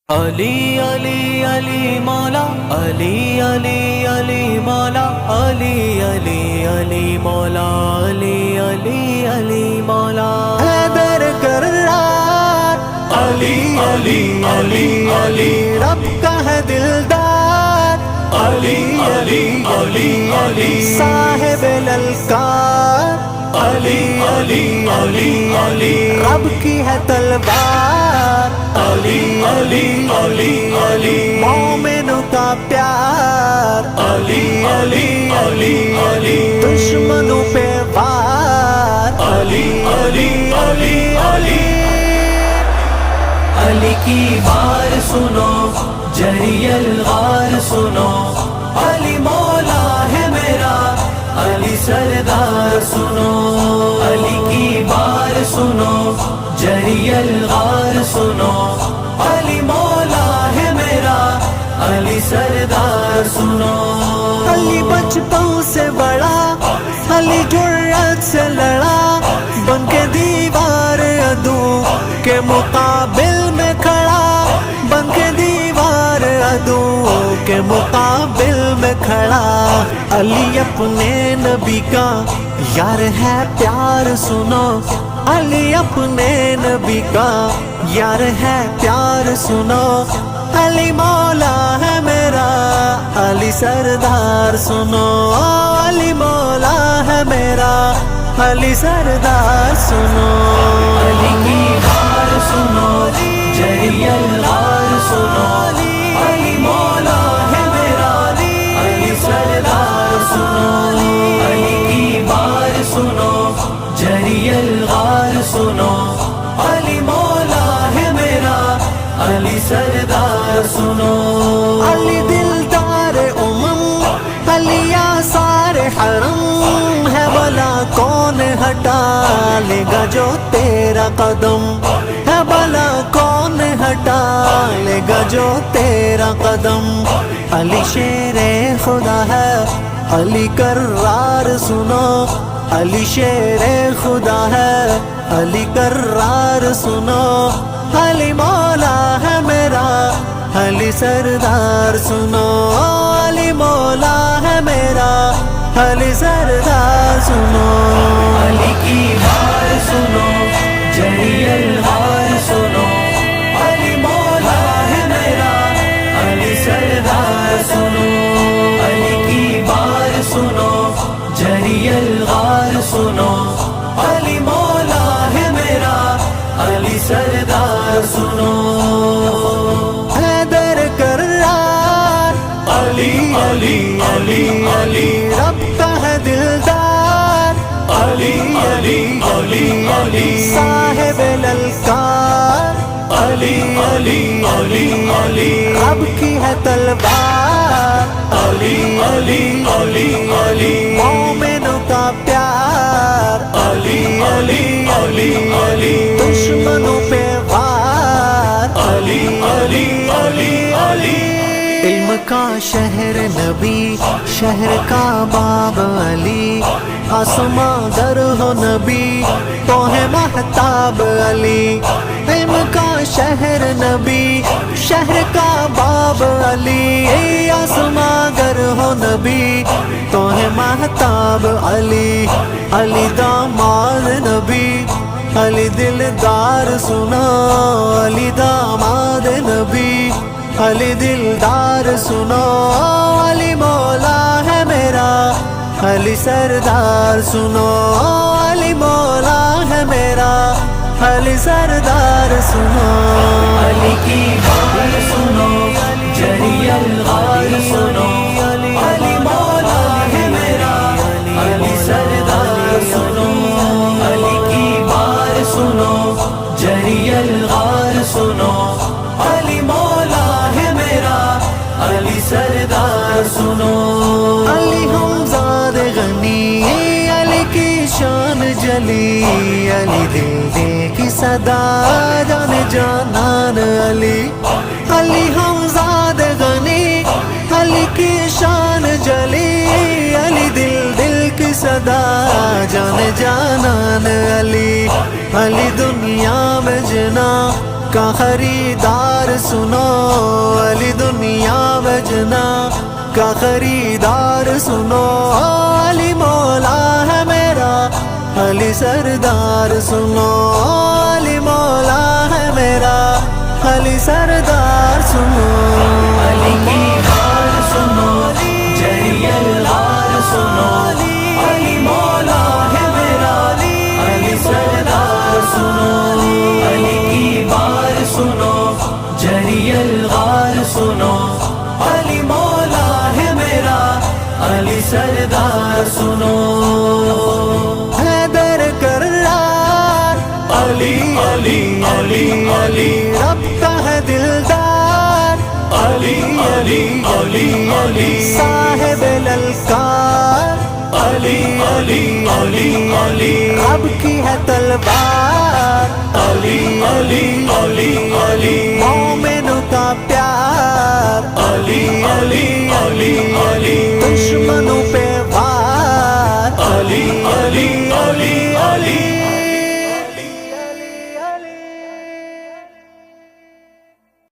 علی علی علی مولا علی علی علی مولا علی علی علی مولا علی علی علی مولا حیدر کرار علی علی علی علی رب کا ہے دلدار علی علی علی علی صاحب للکار علی علی علی علی رب کی ہے تلوار علی علی علی علی مومنوں کا پیار علی علی علی علی دشمنوں پہ وار علی علی علی علی علی کی بار سنو جری الغار سنو علی مولا ہے میرا علی سردار سنو علی کی بار سنو جری الغار سنو علی مولا ہے میرا علی سردار سنو علی بچپن سے بڑا علی جرأت سے لڑا بن کے دیوار عدو کے مقابل میں کھڑا بن کے دیوار عدو کے مقابل میں کھڑا علی اپنے نبی کا یار ہے پیار سنو علی اپنے نبی کا یار ہے پیار سنو علی مولا ہے میرا علی سردار سنو علی مولا ہے میرا علی سردار سنو علی کی بار سنو جری الغار سنو علی مولا ہے میرا علی سردار سنو علی کی بار سنو جری الغار سنو علی مولا ہے میرا علی سردار سنو علی دلدار علی آثار حرم ہے بلا کون ہٹا لے گا جو تیرا قدم ہے بلا کون ہٹا لے گا جو تیرا قدم علی شیر خدا ہے علی کرار سنو علی شیر خدا ہے علی کرار سنو علی مولا ہے میرا علی سردار سنو علی مولا ہے میرا علی سردار سنو علی کی بار سنو جری الغار سنو علی مولا ہے میرا علی سردار سنو علی کی بار سنو جری الغار سنو علی مولا ہے میرا علی سردار سنو حیدر کرار علی علی علی علی رب کا ہے دلدار علی علی علی علی صاحب للکار علی علی علی علی رب کی ہے تلوار علی علی علی علی مومنوں کا پیار علی علی علی علی دشمنوں پہ وار علی علی علی علی علم کا شہر نبی شہر کا باب علی آسماں در ہو نبی تو ہے مہتاب علی علم کا شہر نبی شہر کا باب علی آسماں گر ہو نبی تو ہے مہتاب علی علی داماد نبی علی دلدار سنا علی داماد نبی علی دلدار سنو علی مولا ہے میرا علی سردار سنو علی مولا ہے میرا علی سردار سنو علی کی بار سنو جری الغار سنو علی مولا ہے میرا علی سردار سنو علی کی بار سنو جری الغار سنو علی مولا ہے میرا علی سردار سنو علی ہمزاد غنی علی کی شان جلی علی دل دے کی صدا جان جانان علی علی ہمزاد غنی علی کی شان جلی علی دل دل کی صدا جان جانان علی علی دنیا میں جنا کا خریدار سنو، علی دنیا میں جنا کا خریدار سنو، علی مولا ہے میرا، علی سردار سنو، علی مولا ہے میرا، علی سردار سنو، علی کی بات سنو، جری الغار سنو، علی مولا ہے میرا، علی سردار سنو، علی کی بات سنو، جری الغار سنو، علی مولا ہے میرا، علی سردار سنو، حیدر کرار، علی علی علی علی رب کا ہے دلدار، علی علی علی علی صاحب للکار، علی علی علی علی رب کی ہے تلوار، علی علی علی علی